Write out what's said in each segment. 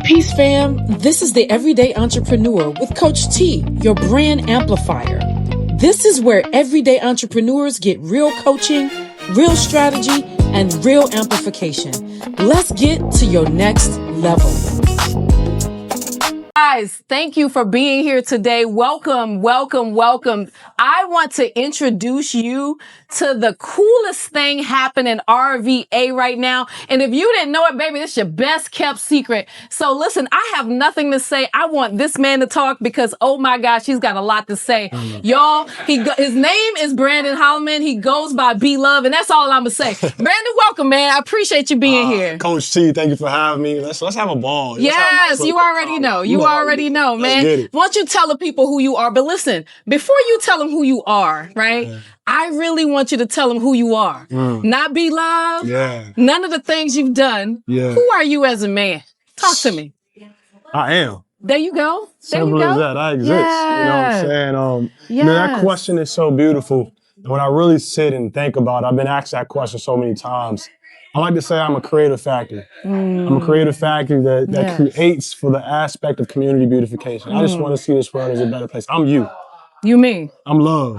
Peace fam, this is the Everyday Entrepreneur with Coach T, your brand amplifier. This is where everyday entrepreneurs get real coaching, real strategy, and real amplification. Let's get to your next level. Guys, thank you for being here today. Welcome, welcome, welcome. I want to introduce you to the coolest thing happening RVA right now. And if you didn't know it, baby, this is your best kept secret. So listen, I have nothing to say. I want this man to talk because, oh my gosh, he's got a lot to say. Y'all, his name is Brandon Holloman. He goes by B-Lovee, and that's all I'm going to say. Brandon, welcome, man. I appreciate you being here. Coach T, thank you for having me. Let's have a ball. Yes, you already know. You already know, man. Why don't you tell the people who you are? But listen, before you tell them who you are, right? Yeah. I really want you to tell them who you are. Not B-Lovee. Yeah. None of the things you've done. Yeah. Who are you as a man? Talk to me. I am. There you go. Simple as that. I exist. Yeah. You know what I'm saying? Man, that question is so beautiful. When I really sit and think about it, I've been asked that question so many times. I like to say I'm a creative factory. I'm a creative factory that creates for the aspect of community beautification. I just want to see this world as a better place. I'm you. You mean? I'm love.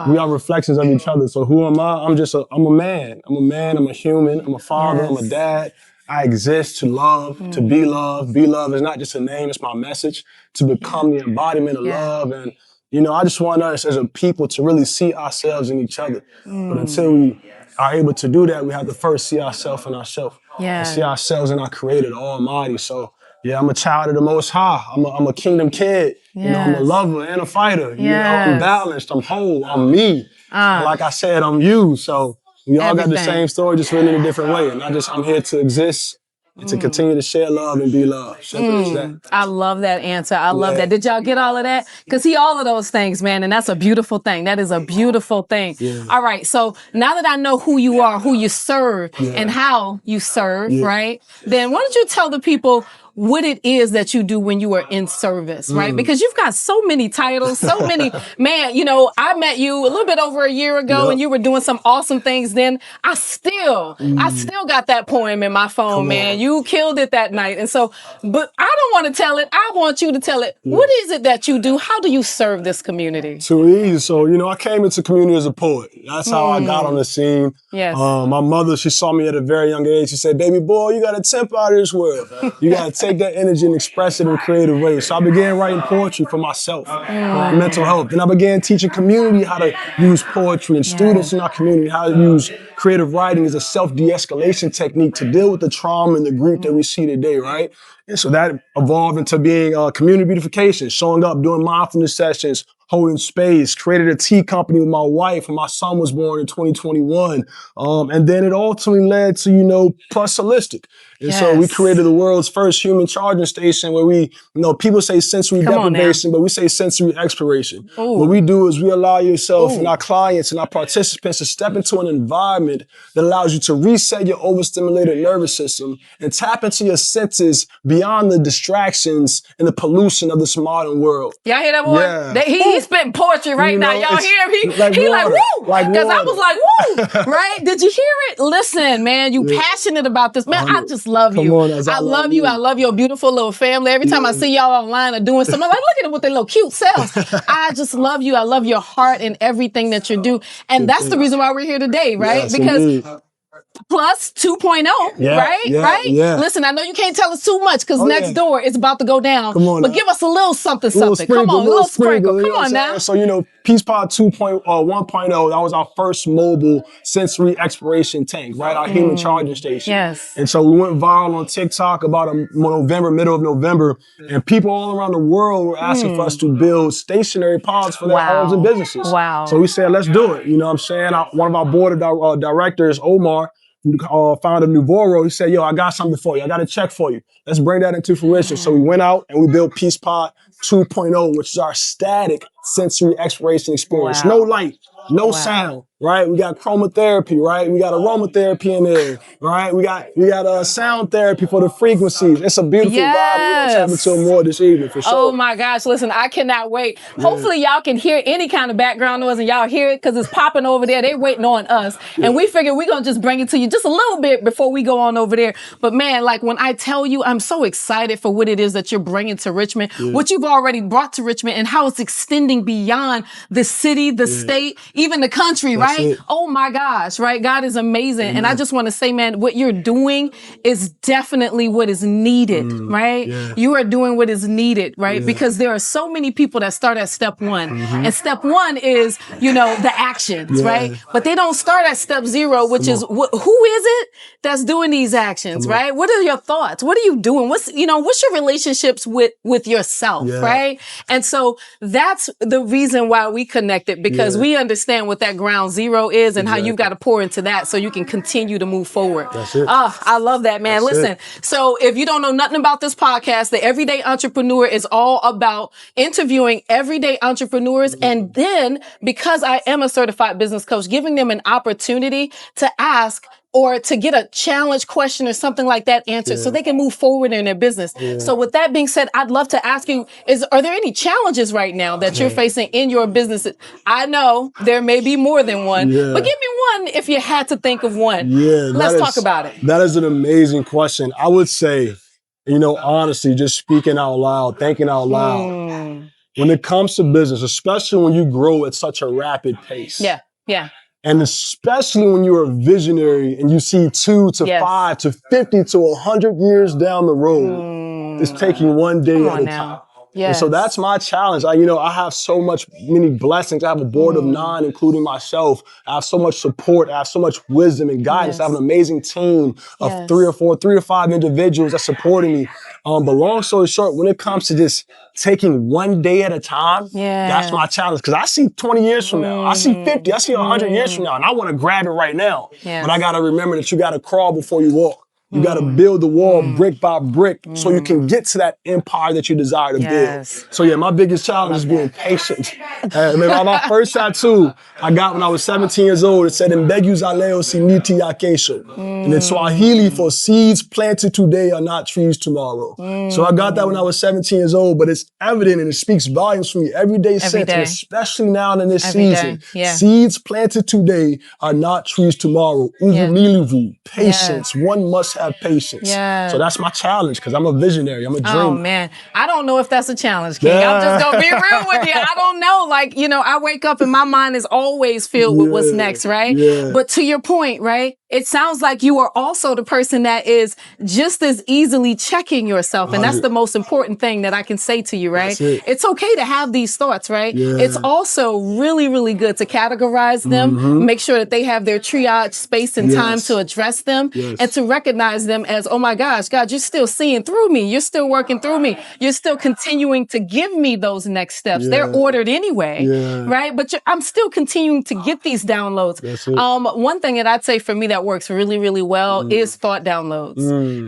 We are reflections of each other. So who am I? I'm a man. I'm a man, I'm a human, I'm a father, I'm a dad. I exist to love, to be loved. Be loved is not just a name, it's my message. To become the embodiment of love. And you know, I just want us as a people to really see ourselves in each other. But until we are able to do that, we have to first see ourselves in ourselves. And see ourselves in our Creator, the Almighty. So yeah, I'm a child of the Most High. I'm a kingdom kid. You know, I'm a lover and a fighter. You know, I'm balanced, I'm whole, I'm me. And like I said, I'm you. So we all got the same story, just written in a different way. And I'm here to exist and to continue to share love and be loved. Simple as that. I love that answer. I love that. Did y'all get all of that? Because all of those things, man, and that's a beautiful thing. That is a beautiful thing. All right, so now that I know who you are, who you serve, and how you serve, right, then why don't you tell the people what it is that you do when you are in service, right? Because you've got so many titles, so many, man, you know, I met you a little bit over a year ago and you were doing some awesome things then. I still got that poem in my phone, man. You killed it that night. And so, but I don't want to tell it. I want you to tell it. What is it that you do? How do you serve this community? Too easy. So, you know, I came into community as a poet. That's how I got on the scene. Yes. My mother, she saw me at a very young age. She said, baby boy, you got to temp out of this world. You got to take that energy and express it in creative ways. So I began writing poetry for myself, for my mental health. Then I began teaching community how to use poetry and students in our community how to use creative writing as a self-de-escalation technique to deal with the trauma and the grief that we see today, right? And so that evolved into being community beautification, showing up, doing mindfulness sessions, holding space, created a tea company with my wife when my son was born in 2021. And then it ultimately led to, you know, Plus Holistic. And so we created the world's first human charging station where we, you know, people say sensory deprivation, but we say sensory exploration. What we do is we allow yourself and our clients and our participants to step into an environment that allows you to reset your overstimulated nervous system and tap into your senses beyond the distractions and the pollution of this modern world. Y'all hear that boy? Yeah. He's spitting poetry right now. Y'all hear him? He like woo! Because I was like, woo! Right? Did you hear it? Listen, man, you passionate about this. Man, I just love you. I love you. I love your beautiful little family. Every time I see y'all online or doing something, I'm like, look at them with their little cute selves. I just love you. I love your heart and everything that you do. And that's the reason why we're here today, right? Yes, because indeed. Plus 2.0, right? Listen, I know you can't tell us too much because next door it's about to go down. But give us a little something. Come on, a little sprinkle. Come on now. So, you know, Peace Pod 1.0, that was our first mobile sensory exploration tank, right? Our human charging station. Yes. And so we went viral on TikTok about middle of November, and people all around the world were asking for us to build stationary pods for their homes and businesses. Wow. So we said, let's do it. You know what I'm saying? One of our board of directors, Omar, founder of Nuvoro, he said, yo, I got something for you. I got a check for you. Let's bring that into fruition. So we went out and we built Peace Pod 2.0, which is our static sensory exploration experience. Wow. No light, no sound, right? We got chromotherapy, right? We got aromatherapy in there, right? We got sound therapy for the frequencies. It's a beautiful vibe. We're gonna tap into it more this evening for sure. Oh my gosh, listen, I cannot wait. Hopefully y'all can hear any kind of background noise and y'all hear it because it's popping over there. They're waiting on us. And we figure we're gonna just bring it to you just a little bit before we go on over there. But man, like when I tell you, I'm so excited for what it is that you're bringing to Richmond, what you've already brought to Richmond and how it's extending beyond the city, the state, even the country, right? Oh my gosh, right? God is amazing. And I just want to say, man, what you're doing is definitely what is needed, right? You are doing what is needed, right? Because there are so many people that start at step one. And step one is, you know, the actions, right? But they don't start at step zero, which is who is it that's doing these actions, right? What are your thoughts? What are you doing? What's your relationships with yourself, right? And so that's the reason why we connected, because we understand what that ground zero is and how you've got to pour into that so you can continue to move forward. That's it. Oh, I love that, man. Listen, so if you don't know nothing about this podcast, the Everyday Entrepreneur is all about interviewing everyday entrepreneurs. And then, because I am a certified business coach, giving them an opportunity to ask or to get a challenge question or something like that answered so they can move forward in their business. So with that being said, I'd love to ask you, are there any challenges right now that you're facing in your business? I know there may be more than one, but give me one if you had to think of one. Let's talk about it. That is an amazing question. I would say, honestly, just speaking out loud, thinking out loud, when it comes to business, especially when you grow at such a rapid pace. And especially when you're a visionary and you see 2 to 5 to 50 to 100 years down the road, it's taking one day at a time. And so that's my challenge. I have so many blessings. I have a board of 9, including myself. I have so much support. I have so much wisdom and guidance. I have an amazing team of 3 to 5 individuals that's supporting me. But long story short, when it comes to just taking one day at a time, that's my challenge. Because I see 20 years from now, I see 50, I see 100 years from now, and I want to grab it right now. But I got to remember that you got to crawl before you walk. You got to build the wall brick by brick so you can get to that empire that you desire to build. So my biggest challenge is being patient. My first tattoo I got when I was 17 years old, it said, "Mbegu za leo si miti ya kesho." And in Swahili, for seeds planted today are not trees tomorrow. So I got that when I was 17 years old, but it's evident and it speaks volumes for me every day since, and especially now in this season. Seeds planted today are not trees tomorrow. Uvumilivu, patience. One must have patience. So that's my challenge, because I'm a visionary. I'm a dreamer. Oh man, I don't know if that's a challenge, King. I'm just gonna be real with you. I don't know. I wake up and my mind is always filled with what's next, right? But to your point, right? It sounds like you are also the person that is just as easily checking yourself. And that's the most important thing that I can say to you, right? It's okay to have these thoughts, right? It's also really, really good to categorize them, make sure that they have their triage space and time to address them, and to recognize them as, oh my gosh, God, you're still seeing through me. You're still working through me. You're still continuing to give me those next steps. They're ordered anyway, right? But I'm still continuing to get these downloads. One thing that I'd say for me that works really, really well is thought downloads.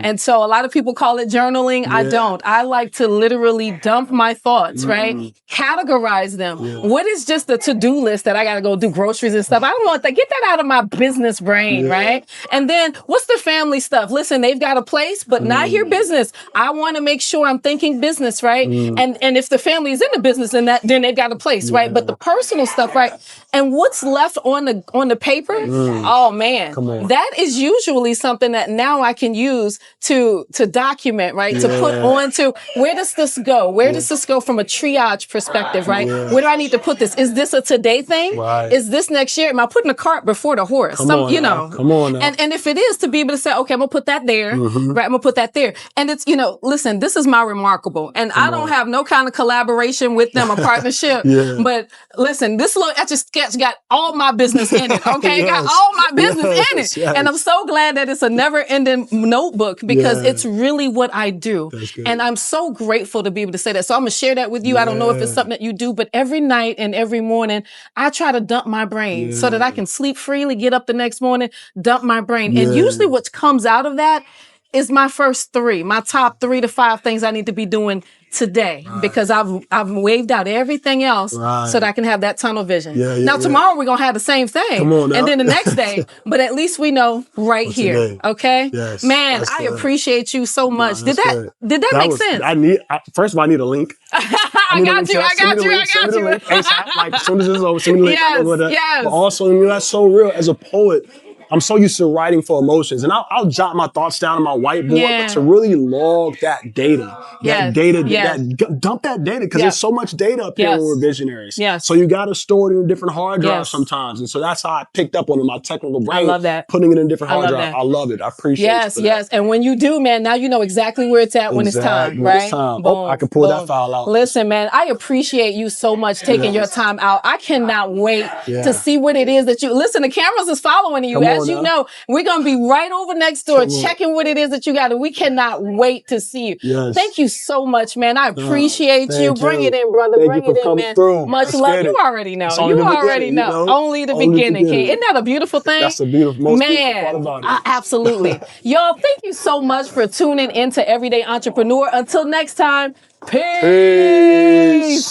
And so a lot of people call it journaling. I don't. I like to literally dump my thoughts, right? Categorize them. What is just the to-do list that I got to go do groceries and stuff? I don't want that. Get that out of my business brain, right? And then what's the family stuff? Listen, they've got a place, but not here business. I want to make sure I'm thinking business, right? And if the family is in the business, then they've got a place, right? But the personal stuff, right? And what's left on the paper? Oh man, that is usually something that now I can use to document, right? To put onto, where does this go? Where does this go from a triage perspective, right? Where do I need to put this? Is this a today thing? Is this next year? Am I putting a cart before the horse? Come on now. And if it is, to be able to say, okay, I'm gonna put that there, right? I'm gonna put that there. And it's, listen, this is my remarkable. And I don't have no kind of collaboration with them or partnership. But listen, this little etch a sketch got all my business in it, okay? It got all my business in it. And I'm so glad that it's a never-ending notebook, because it's really what I do. And I'm so grateful to be able to say that. So I'm gonna share that with you. I don't know if it's something that you do, but every night and every morning, I try to dump my brain so that I can sleep freely, get up the next morning, dump my brain. And usually what comes out of that is my first 3, my top 3 to 5 things I need to be doing today, because I've waved out everything else so that I can have that tunnel vision. Now tomorrow we're gonna have the same thing, and then the next day, but at least we know here. Today. Okay, man, I appreciate you so much. Did that make sense? First of all, I need a link. I got you. Like as soon as it's over, send me the link. Yes. But also, that's so real. As a poet, I'm so used to writing for emotions, and I'll jot my thoughts down on my whiteboard, but to really log that data, dump that data, because there's so much data up here when we're visionaries. So you got to store it in a different hard drive sometimes, and so that's how I picked up on it, my technical brain. I love that. Putting it in a different hard drive. I love it. I appreciate it. Yes. And when you do, man, now you know exactly where it's at when it's time, right? Boom, I can pull that file out. Listen, man, I appreciate you so much taking your time out. I cannot wait to see what it is that you listen. The cameras is following you. As you know, we're going to be right over next door checking what it is that you got. And we cannot wait to see you. Thank you so much, man. I appreciate you. Bring it in, brother. Bring it in, man. Much love. You already know. You already know. Only the beginning, King. Isn't that a beautiful thing? That's a beautiful, most beautiful part about it. Absolutely. Y'all, thank you so much for tuning into Everyday Entrepreneur. Until next time, peace.